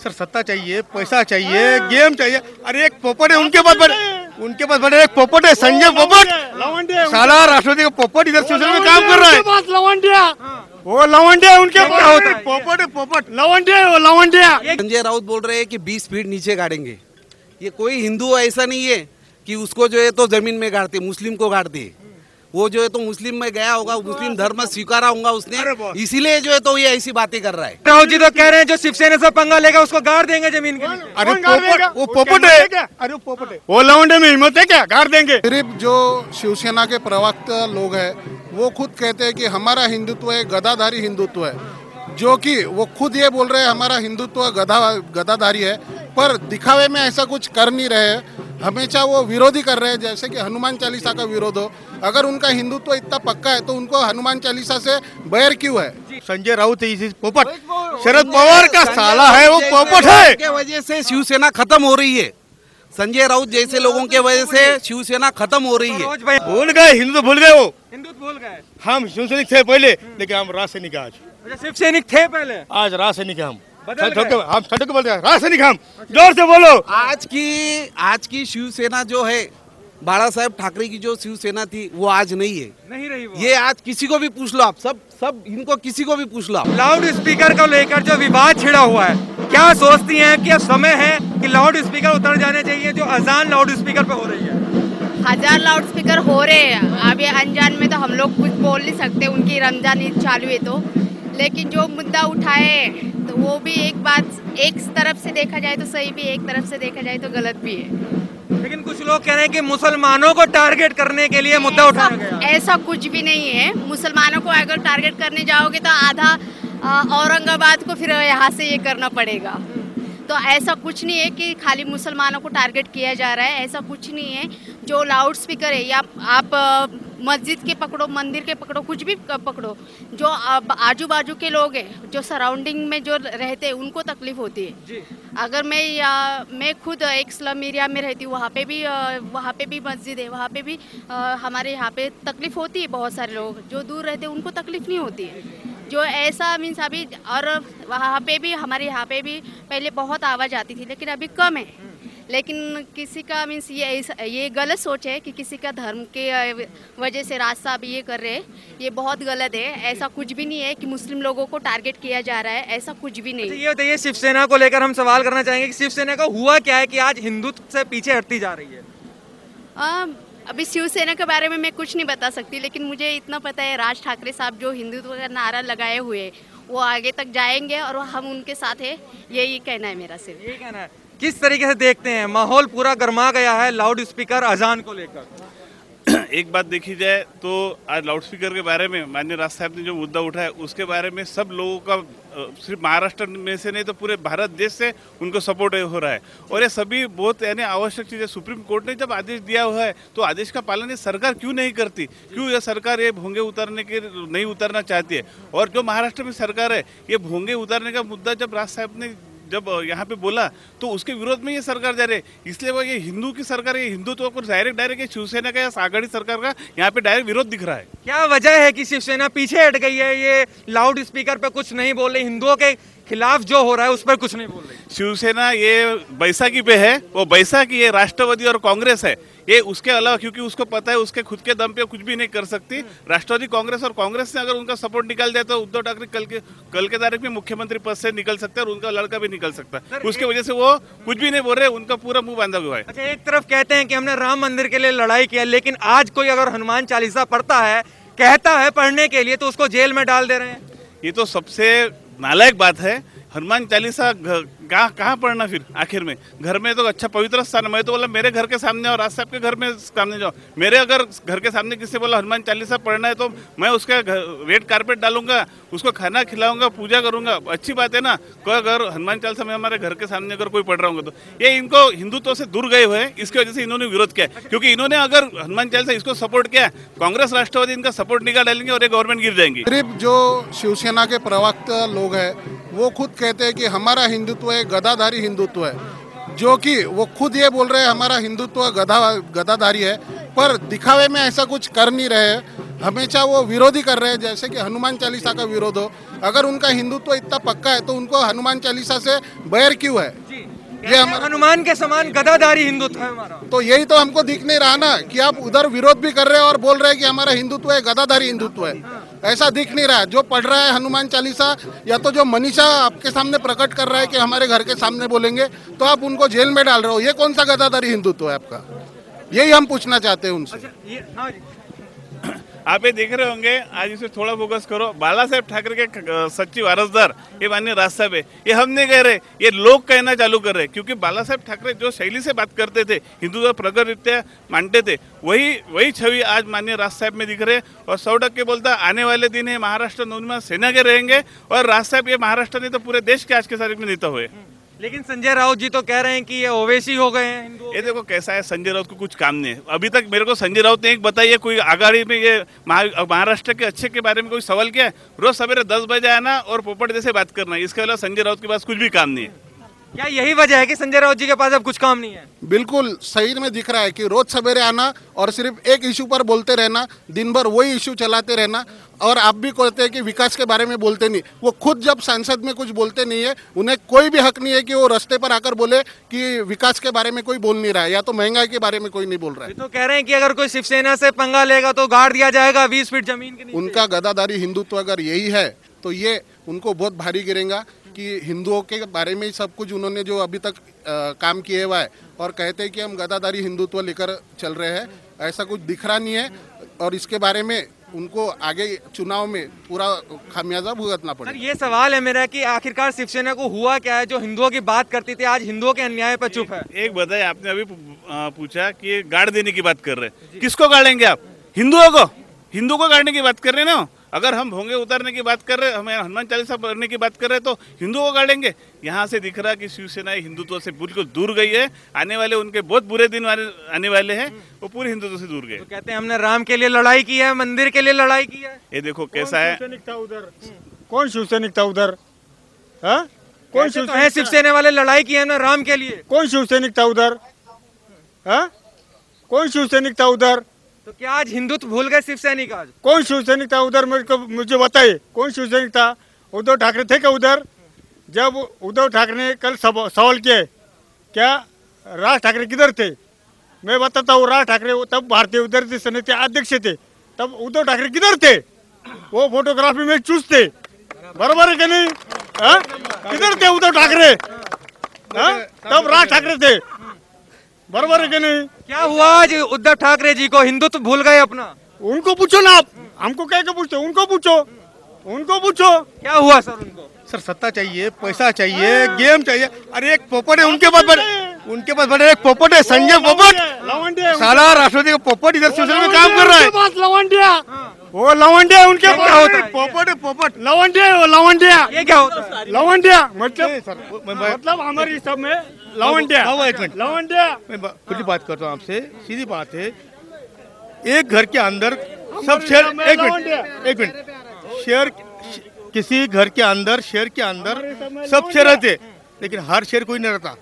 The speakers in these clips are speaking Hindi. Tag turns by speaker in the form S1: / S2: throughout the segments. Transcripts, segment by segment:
S1: सर सत्ता चाहिए, पैसा चाहिए, गेम चाहिए। अरे एक पोपट है उनके पास बड़े एक पोपट है, संजय पोपट, साला राष्ट्रपति का पोपट इधर शिवसेना में काम कर रहा है। वो लवंडिया उनके पास होता है, पोपट है, पोपट लवंडिया है, वो लवंडिया।
S2: संजय राउत बोल रहे हैं कि 20 फीट नीचे गाड़ेंगे। ये कोई हिंदू ऐसा नहीं है कि उसको जो है तो जमीन में गाड़ते, मुस्लिम को गाड़ते। वो जो है तो मुस्लिम में गया होगा, मुस्लिम धर्म स्वीकारा होगा उसने, इसीलिए जो है तो ये ऐसी बातें कर रहा है।
S3: राहुल जी तो कह रहे हैं जो शिवसेना से पंगा लेगा उसको गाड़ देंगे जमीन के नीचे।
S1: अरे पोपट, वो पोपट है क्या? अरे पोपट है, वो लवंडे में हिम्मत है क्या? गाड़ देंगे।
S4: सिर्फ जो शिवसेना के प्रवक्ता लोग हैं वो खुद कहते हैं कि हमारा हिंदुत्व एक गदाधारी हिंदुत्व है, जो कि वो खुद ये बोल रहे हैं हमारा हिंदुत्व गदाधारी है, पर दिखावे में ऐसा कुछ कर नहीं रहे हैं। हमेशा वो विरोधी कर रहे हैं, जैसे कि हनुमान चालीसा का विरोध हो। अगर उनका हिंदुत्व इतना पक्का है तो उनको हनुमान चालीसा से बैर क्यों है?
S1: संजय राउत है पोपट, शरद पवार का साला है, वो पोपट है।
S2: के वजह से शिवसेना खत्म हो रही है। संजय राउत जैसे लोगों के वजह से शिवसेना खत्म हो रही है।
S1: भूल गए, हिंदू भूल गए, वो
S3: हिंदू भूल गए।
S1: हम शिवसैनिक थे पहले, लेकिन हम राजसैनिक आज।
S3: शिव सैनिक थे पहले,
S1: आज राजसैनिक हम सड़क बोलते हैं, राजसैनिक हम। जोर से बोलो।
S2: आज की शिवसेना जो है, बाला साहेब ठाकरे की जो शिवसेना थी वो आज नहीं है,
S3: नहीं रही वो।
S2: ये आज किसी को भी पूछ लो आप, सब इनको किसी को भी पूछ लो आप।
S3: लाउड स्पीकर को लेकर जो विवाद छिड़ा हुआ है, क्या सोचती हैं कि अब समय है कि लाउड स्पीकर उतर जाने चाहिए? जो अजान लाउड स्पीकर पे हो रही है,
S5: 1000 लाउड स्पीकर हो रहे हैं। अब ये अनजान में तो हम लोग कुछ बोल नहीं सकते, उनकी रमजान ईद चालू है तो। लेकिन जो मुद्दा उठाए तो वो भी एक बात, एक तरफ से देखा जाए तो सही भी, एक तरफ से देखा जाए तो गलत भी है।
S3: लेकिन कुछ लोग कह रहे हैं कि मुसलमानों को टारगेट करने के लिए मुद्दा उठाया गया।
S5: ऐसा कुछ भी नहीं है। मुसलमानों को अगर टारगेट करने जाओगे तो आधा औरंगाबाद को फिर यहाँ से ये करना पड़ेगा। तो ऐसा कुछ नहीं है कि खाली मुसलमानों को टारगेट किया जा रहा है, ऐसा कुछ नहीं है। जो लाउड स्पीकर है, या आप मस्जिद के पकड़ो, मंदिर के पकड़ो, कुछ भी पकड़ो, जो आजू बाजू के लोग हैं, जो सराउंडिंग में जो रहते हैं, उनको तकलीफ होती है। अगर मैं खुद एक स्लम एरिया में रहती हूँ, वहाँ पे भी मस्जिद है, वहाँ पे भी हमारे यहाँ पे तकलीफ होती है। बहुत सारे लोग जो दूर रहते हैं उनको तकलीफ नहीं होती है। जो ऐसा मीन्स अभी, और वहाँ पे भी, हमारे यहाँ पे भी पहले बहुत आवाज़ आती थी, लेकिन अभी कम है। लेकिन किसी का मीन्स ये गलत सोच है कि किसी का धर्म के वजह से राज साहब ये कर रहे हैं, ये बहुत गलत है। ऐसा कुछ भी नहीं है कि मुस्लिम लोगों को टारगेट किया जा रहा है, ऐसा कुछ भी नहीं।
S3: ये बताइए, शिवसेना को लेकर हम सवाल करना चाहेंगे कि शिवसेना का हुआ क्या है कि आज हिंदुत्व से पीछे हटती जा रही है?
S5: अभी शिवसेना के बारे में मैं कुछ नहीं बता सकती, लेकिन मुझे इतना पता है राज ठाकरे साहब जो हिंदुत्व का नारा लगाए हुए वो आगे तक जाएंगे और हम उनके साथ है, यही कहना है मेरा। सिर्फ
S3: यही कहना है। किस तरीके से देखते हैं, माहौल पूरा गर्मा गया है लाउड स्पीकर अजान को लेकर?
S6: एक बात देखी जाए तो आज लाउड स्पीकर के बारे में माननीय राज साहब ने जो मुद्दा उठाया, उसके बारे में सब लोगों का, सिर्फ महाराष्ट्र में से नहीं तो पूरे भारत देश से उनको सपोर्ट हो रहा है। और ये सभी बहुत यानी आवश्यक चीज़ है। सुप्रीम कोर्ट ने जब आदेश दिया हुआ है तो आदेश का पालन ये सरकार क्यों नहीं करती? क्यों यह सरकार ये भोंगे उतारने के नहीं उतारना चाहती है? और जो महाराष्ट्र में सरकार है, ये भोंगे उतारने का मुद्दा जब राज साहब ने जब यहाँ पे बोला तो उसके विरोध में ये सरकार जा रही है। इसलिए वो ये हिंदू की सरकार है, हिंदुत्व को डायरेक्ट शिवसेना का या आघाड़ी सरकार का यहाँ पे डायरेक्ट विरोध दिख रहा है।
S3: क्या वजह है कि शिवसेना पीछे हट गई है? ये लाउड स्पीकर पे कुछ नहीं बोल रही, हिंदुओं के खिलाफ जो हो रहा है उस पर कुछ नहीं बोल रही।
S6: शिवसेना ये बैसाखी पे है, वो बैसाखी ये राष्ट्रवादी और कांग्रेस है, ये उसके अलावा, क्योंकि उसको पता है उसके खुद के दम पे कुछ भी नहीं कर सकती। राष्ट्रवादी कांग्रेस और कांग्रेस ने अगर उनका सपोर्ट निकाल दिया तो उद्धव ठाकरे कल के तारीख में मुख्यमंत्री पद से निकल सकते हैं और उनका लड़का भी निकल सकता है। उसकी वजह से वो कुछ भी नहीं बोल रहे, उनका पूरा मुंह बांधा हुआ है।
S3: अच्छा, एक तरफ कहते हैं कि हमने राम मंदिर के लिए लड़ाई किया, लेकिन आज कोई अगर हनुमान चालीसा पढ़ता है, कहता है पढ़ने के लिए, तो उसको जेल में डाल दे रहे हैं।
S6: ये तो सबसे नालायक बात है। हनुमान चालीसा कहाँ पढ़ना फिर आखिर में? घर में तो अच्छा पवित्र स्थान है। मैं तो बोला मेरे घर के सामने और राज साहब के घर में सामने जाओ। मेरे अगर घर के सामने किसी बोला हनुमान चालीसा पढ़ना है तो मैं उसका रेड कारपेट डालूंगा, उसको खाना खिलाऊंगा, पूजा करूंगा। अच्छी बात है ना। कोई अगर हनुमान चालीसा में हमारे घर के सामने अगर कोई पढ़ रहा होगा तो ये इनको हिंदुत्व से दूर गए हुए हैं, इसकी वजह से इन्होंने विरोध किया। क्योंकि इन्होंने अगर हनुमान चालीसा इसको सपोर्ट किया, कांग्रेस राष्ट्रवादी इनका सपोर्ट निकाल डालेंगे और ये गवर्नमेंट गिर जाएंगी।
S4: सिर्फ जो शिवसेना के प्रवक्ता लोग हैं वो खुद कहते हैं कि हमारा हिंदुत्व एक गदाधारी हिंदुत्व है, जो कि वो खुद ये बोल रहे हैं हमारा हिंदुत्व गदाधारी है, पर दिखावे में ऐसा कुछ कर नहीं रहे हैं। हमेशा वो विरोधी कर रहे हैं, जैसे कि हनुमान चालीसा का विरोध हो। अगर उनका हिंदुत्व इतना पक्का है तो उनको हनुमान चालीसा से बैर क्यों है?
S3: ये हनुमान के समान गदाधारी हिंदुत्व है हमारा।
S4: तो यही तो हमको दिख नहीं रहा ना कि आप उधर विरोध भी कर रहे हैं और बोल रहे हैं कि हमारा हिंदुत्व है गदाधारी हिंदुत्व है। ऐसा दिख नहीं रहा है। जो पढ़ रहा है हनुमान चालीसा या तो जो मनीषा आपके सामने प्रकट कर रहा है कि हमारे घर के सामने बोलेंगे, तो आप उनको जेल में डाल रहे हो। ये कौन सा गदाधारी हिंदुत्व है आपका? यही हम पूछना चाहते हैं उनसे।
S6: आप ये देख रहे होंगे, आज इसे थोड़ा फोकस करो। बाला साहेब ठाकरे के सच्ची वारसदार ये माननीय राज साहब है। ये हम नहीं कह रहे, ये लोग कहना चालू कर रहे, क्योंकि बाला साहेब ठाकरे जो शैली से बात करते थे, हिंदुत्व प्रखर रीत्या मानते थे, वही छवि आज माननीय राज साहब में दिख रहे। और 100% बोलता आने वाले दिन है महाराष्ट्र नवनिर्माण सेना के रहेंगे। और राज साहब ये महाराष्ट्र नहीं तो पूरे देश के आज के तारीख में नेता हुए।
S3: लेकिन संजय राउत जी तो कह रहे हैं कि ये ओवैसी हो गए हैं।
S6: ये देखो कैसा है, संजय राउत को कुछ काम नहीं है। अभी तक मेरे को संजय राउत ने एक बताइए कोई आगाड़ी में ये महाराष्ट्र के अच्छे के बारे में कोई सवाल किया है? रोज सवेरे 10 बजे आना और पोपट जैसे बात करना, इसके अलावा संजय राउत के पास कुछ भी काम नहीं है।
S3: क्या यही वजह है कि संजय राउत जी के पास अब कुछ काम नहीं है?
S4: बिल्कुल सही में दिख रहा है कि रोज सवेरे आना और सिर्फ एक इशू पर बोलते रहना, दिन भर वही इशू चलाते रहना। और आप भी कहते हैं कि विकास के बारे में बोलते नहीं। वो खुद जब संसद में कुछ बोलते नहीं है, उन्हें कोई भी हक नहीं है कि वो रास्ते पर आकर बोले कि विकास के बारे में कोई बोल नहीं रहा है या तो महंगाई के बारे में कोई नहीं बोल रहा है।
S3: तो कह रहे हैं कि अगर कोई शिवसेना से पंगा लेगा तो गाड़ दिया जाएगा 20 फीट जमीन के नीचे।
S4: उनका गदाधारी हिंदुत्व अगर यही है तो ये उनको बहुत भारी गिरेगा कि हिंदुओं के बारे में ही सब कुछ उन्होंने जो अभी तक काम किए हुआ है और कहते हैं कि हम गदाधारी हिंदुत्व लेकर चल रहे हैं। ऐसा कुछ दिख रहा नहीं है और इसके बारे में उनको आगे चुनाव में पूरा खामियाजा भुगतना पड़ेगा।
S3: ये सवाल है मेरा कि आखिरकार शिवसेना को हुआ क्या है जो हिंदुओं की बात करती थी, आज हिंदुओं के अन्याय पर चुप है।
S6: एक बताइए, आपने अभी पूछा कि गाड़ देने की बात कर रहे हैं, किसको गाड़ेंगे आप? हिंदुओं को? हिंदू को गाड़ने की बात कर रहे हैं ना। अगर हम भोंगे उतारने की बात कर रहे हैं, हमें हनुमान चालीसा पढ़ने की बात कर रहे हैं, तो हिंदुओं को गाड़ेंगे? यहाँ से दिख रहा है कि शिवसेना हिंदुत्व से बिल्कुल दूर गई है। आने वाले उनके बहुत बुरे दिन आने वाले हैं, वो पूरे हिंदुत्व से दूर गए।
S3: तो कहते हैं हमने राम के लिए लड़ाई की है, मंदिर के लिए लड़ाई की है।
S6: ये देखो कैसा है।
S1: कौन शिवसैनिक था उधर?
S3: कौन शिवसेना वाले लड़ाई की है ना राम के लिए?
S1: कौन शिवसैनिक था उधर? कौन शिवसैनिक था उधर?
S3: तो क्या आज हिंदुत्व भूल गए शिव सैनिक? आज
S1: कौन शिव सैनिक था उधर? मुझे बताइए कौन शिव सैनिक था? उद्धव ठाकरे थे क्या उधर? जब उद्धव ठाकरे ने कल सवाल किया क्या राज ठाकरे किधर थे, मैं बताता हूँ। राज ठाकरे तब भारतीय विद्यार्थी संघ के अध्यक्ष थे, तब उद्धव ठाकरे किधर थे? वो फोटोग्राफी में चूस थे, बराबर है कि नहीं? किधर थे उद्धव ठाकरे? तब राज ठाकरे थे, बराबर है कि नहीं?
S3: क्या हुआ आज उद्धव ठाकरे जी को? हिंदुत्व भूल गए अपना?
S1: उनको पूछो ना आप, हमको क्या पूछते? उनको पूछो, उनको पूछो
S3: क्या हुआ सर उनको?
S1: सर सत्ता चाहिए, पैसा चाहिए, गेम चाहिए। अरे एक पोपट है उनके पास बड़े एक पोपट है, संजय पोपट, साला राष्ट्रपति का पोपट इधर शिवसेना में काम कर रहा है। वो लवंडिया उनके पास होता है। पोपट है, पोपट लवंडिया, वो लवंडिया।
S3: ये क्या होता है?
S1: लवंडिया मतलब हमारी सब में लवंडिया। एक मिनट, लवंडिया मैं खुली बात करता हूँ आपसे, सीधी बात है। एक घर के अंदर सब शेर, एक मिनट, शेर किसी घर के अंदर, शेर के अंदर सब शेर रहते, लेकिन हर शेर कोई नहीं रहता,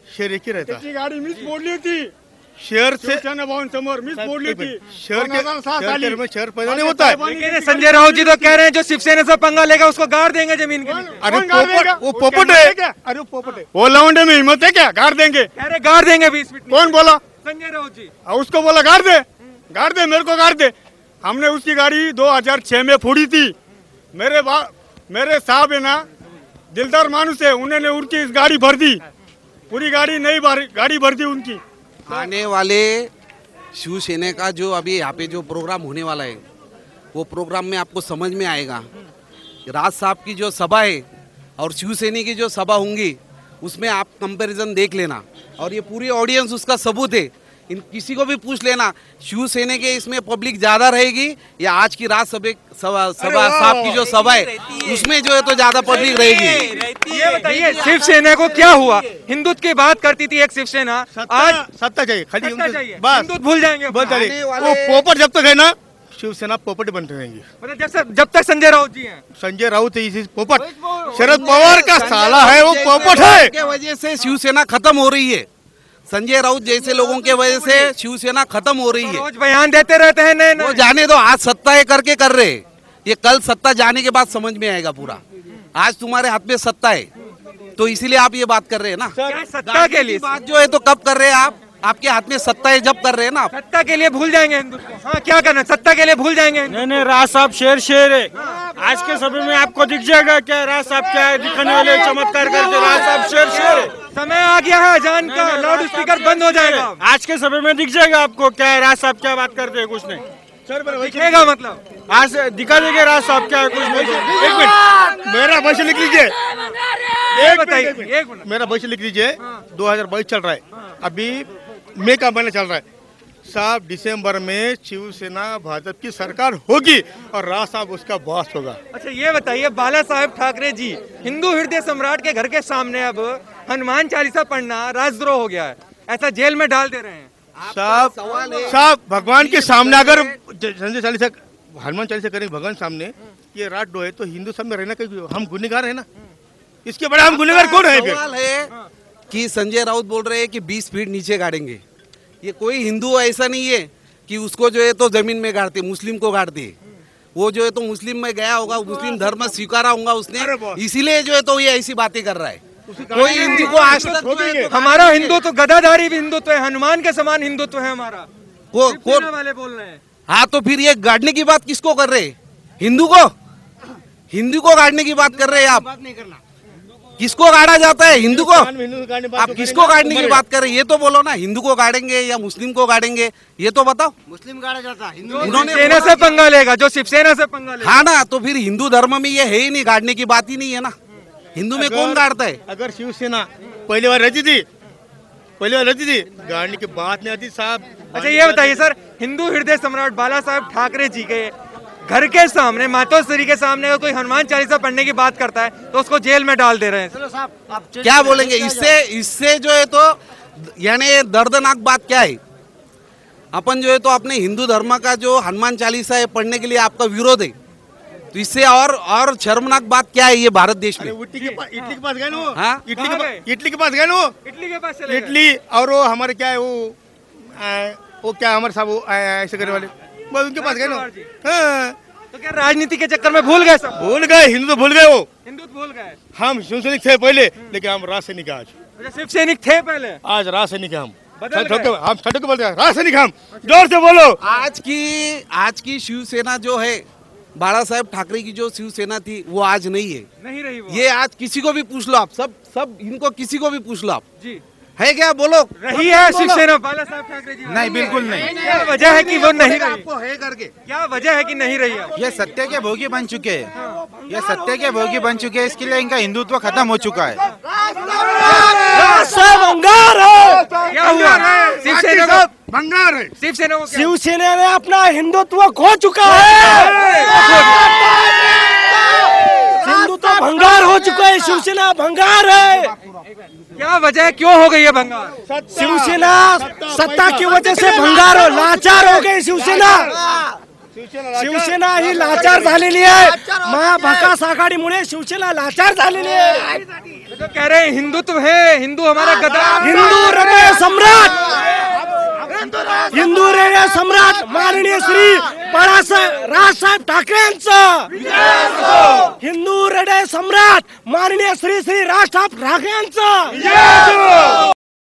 S1: शेर एक ही रहता। गाड़ी मिस बोलली थी शेर से समोर मिस बोलली थी, शेर में शेर पैदा नहीं होता है।
S3: लेकिन संजय राउत जी तो कह रहे हैं जो शिवसेना से पंगा लेगा उसको गाड़ देंगे जमीन के नीचे।
S1: अरे वो पोपट है, अरे वो पोपट है, वो लवंडे में हिम्मत है क्या? गाड़ देंगे?
S3: कह रहे गाड़ देंगे 20 फीट।
S1: कौन बोला?
S3: संजय राउत जी।
S1: उसको बोला गाड़ दे, गाड़ दे, मेरे को गाड़ दे। हमने उसकी गाड़ी 2006 में फोड़ी थी। मेरे साहब है ना, दिलदार मानुस है, उन्होंने उनकी इस गाड़ी भर दी, पूरी गाड़ी नई गाड़ी भर दी उनकी।
S2: आने वाले शिवसेना का जो अभी यहाँ पे जो प्रोग्राम होने वाला है, वो प्रोग्राम में आपको समझ में आएगा। राज साहब की जो सभा है और शिवसेना की जो सभा होंगी, उसमें आप कंपैरिजन देख लेना, और ये पूरी ऑडियंस उसका सबूत है। इन किसी को भी पूछ लेना, शिवसेना के इसमें पब्लिक ज्यादा रहेगी या आज की राज सभा साहब की जो सभा है उसमें जो है तो ज्यादा पब्लिक रहेगी।
S3: ये बताइए शिवसेना को क्या हुआ? हिंदुत्व की बात करती थी एक शिवसेना, आज
S1: सत्ता चाहिए, खाली
S3: हिंदुत्व भूल जाएंगे।
S1: वो पोपट जब तक है ना, शिवसेना पोपट बनते रहेंगी।
S3: मतलब जब तक संजय राउत जी हैं।
S1: संजय राउत है इसी पोपट, शरद पवार का साला है, वो पोपट है।
S2: वजह से शिवसेना खत्म हो रही है, संजय राउत जैसे लोगों के वजह से शिवसेना खत्म हो रही है।
S3: रोज बयान देते रहते हैं नए
S2: वो
S3: नए।
S2: जाने दो, आज सत्ता है करके कर रहे हैं। ये कल सत्ता जाने के बाद समझ में आएगा पूरा। आज तुम्हारे हाथ में सत्ता है तो इसीलिए आप ये बात कर रहे हैं ना।
S3: क्या सत्ता के लिए?
S2: बात जो है तो कब कर रहे हैं आप? आपके हाथ में सत्ता है जब कर रहे हैं ना आप।
S3: सत्ता के लिए भूल जाएंगे हिंदुत्व। हाँ, क्या करना, सत्ता के लिए भूल जाएंगे।
S7: नहीं राज साहब शेर है। आज के समय में आपको दिख जाएगा क्या राज साहब क्या है, दिखाने वाले चमत्कार करते। राज साहब शेर है।
S3: समय आ गया है अजान का, लाउड स्पीकर बंद हो जाएगा।
S7: आज के समय में दिख जाएगा आपको क्या है, राज साहब क्या बात करते हैं, कुछ नहीं
S3: दिखेगा। मतलब
S7: आज दिखा देंगे राज साहब क्या है, कुछ नहीं।
S1: एक मिनट, मेरा भविष्य लिख लीजिए।
S3: बताइए, एक मिनट।
S1: मेरा भविष्य लिख लीजिए। 2022 चल रहा है, अभी मई का महीना चल रहा है साहब। दिसंबर में शिवसेना भाजपा की सरकार होगी और राज साहब उसका बॉस होगा।
S3: अच्छा ये बताइए, बाला साहेब ठाकरे जी हिंदू हृदय सम्राट के घर के सामने अब हनुमान चालीसा पढ़ना राजद्रोह हो गया है, ऐसा जेल में डाल दे रहे हैं।
S1: साहब भगवान के सामने अगर संजय चालीसा हनुमान चालीसा करेंगे भगवान सामने, ये राजद्रोह है तो हिंदू सब में रहना क्यों? हम गुनहगार है ना, इसके बड़े हम गुनहगार कौन है?
S2: सवाल है कि संजय राउत बोल रहे हैं कि 20 फीट नीचे गाड़ेंगे। ये कोई हिंदू ऐसा नहीं है कि उसको जो है तो जमीन में गाड़ते, मुस्लिम को गाड़ते। वो जो है तो मुस्लिम में गया होगा, मुस्लिम धर्म स्वीकारा होगा उसने, इसीलिए जो है तो ये ऐसी बातें कर रहा है। कोई हिंदू को आज तक जो है तो
S3: हमारा हिंदुत्व गदाधारी हिंदुत्व है, हनुमान के समान हिंदुत्व है हमारा। शिवसेना वाले बोल रहे हैं।
S2: हाँ तो फिर ये गाड़ने की बात किसको कर रहे हैं? हिंदू को गाड़ने की बात कर रहे हैं आप? किसको गाड़ा जाता है? हिंदू को? आप किसको गाड़ने की बात कर रहे हैं? ये तो बोलो ना, हिंदू को गाड़ेंगे या मुस्लिम को गाड़ेंगे, ये तो बताओ।
S8: मुस्लिम गाड़ा जाता है,
S2: उन्होंने
S3: शिवसेना से पंगा लेगा, जो शिवसेना से पंगा लेगा।
S2: हाँ ना, तो फिर हिंदू धर्म में ये है ही नहीं, गाड़ने की बात ही नहीं है ना। हिंदू में कौन गाड़ता है?
S1: अगर शिवसेना पहली बार रहती थी, गाड़ने की बात नहीं आती साहब।
S3: अच्छा ये बताइए सर, हिंदू हृदय सम्राट बाला साहेब ठाकरे जी के घर के सामने, मातोश्री के सामने अगर कोई हनुमान चालीसा पढ़ने की बात करता है तो उसको जेल में डाल दे रहे हैं।
S8: चलो साहब आप
S2: क्या बोलेंगे इससे जो है तो यानी दर्दनाक बात क्या है? अपन जो है तो अपने हिंदू धर्म का जो हनुमान चालीसा है पढ़ने के लिए आपका विरोध है, तो इससे और शर्मनाक बात क्या है ये भारत देश में?
S1: इटली के पास गए ना वो।
S2: हाँ?
S1: इटली के पास गए ना वो।
S3: इटली के पास चले गए।
S1: इटली और वो हमारे क्या है वो क्या हमारे साहब वो ऐसे करने वाले, बस उनके पास गए ना। हाँ।
S3: तो क्या राजनीति के चक्कर में भूल गए सब?
S1: भूल गए, हिंदू तो भूल गए वो।
S3: हिंदुत्व भूल गए।
S1: हम शिवसैनिक थे पहले, लेकिन हम राजसैनिक आज।
S3: अच्छा शिव सैनिक थे पहले,
S1: आज राजसैनिक हम
S3: बदल गए।
S1: हम सटक बोलते हैं राजसैनिक हम। जोर से बोलो।
S2: आज की शिवसेना जो है, बाला साहेब ठाकरे की जो शिवसेना थी वो आज नहीं है,
S3: नहीं रही वो।
S2: ये आज किसी को भी पूछ लो आप, सब इनको किसी को भी पूछ लो आप,
S3: जी
S2: है क्या? बोलो।
S3: रही है शिवसेना बाला साहब ठाकरे जी?
S8: नहीं, बिल्कुल नहीं।
S3: क्या वजह है कि वो नहीं रही?
S2: आपको है करके
S3: क्या वजह है कि नहीं रही है?
S8: ये सत्य के भोगी बन चुके हैं, ये सत्य के भोगी बन चुके हैं, इसके लिए इनका हिंदुत्व खत्म हो चुका है।
S3: क्या हुआ? शिवसेना को
S1: भंगार है।
S3: शिवसेना को क्या?
S7: शिवसेना ने अपना हिंदुत्व खो चुका है। हिंदुत्व भंगार हो चुका है, शिवसेना भंगार है।
S3: क्या वजह है, क्यों हो गई है भंगार?
S7: शिवसेना सत्ता की वजह से भंगार हो, लाचार हो गई शिवसेना ही लाचार झालेली आहे। महाभकास आघाडीमुळे शिवसेना लाचार झालेली आहे।
S3: तो कह रहे हैं हिंदुत्व है, हिंदू हमारा गदा,
S7: हिंदू हृदय सम्राट माननीय श्री राजसाहेब ठाकरे यांचं, हिंदू हृदय सम्राट माननीय श्री राजसाहेब ठाकरे यांचं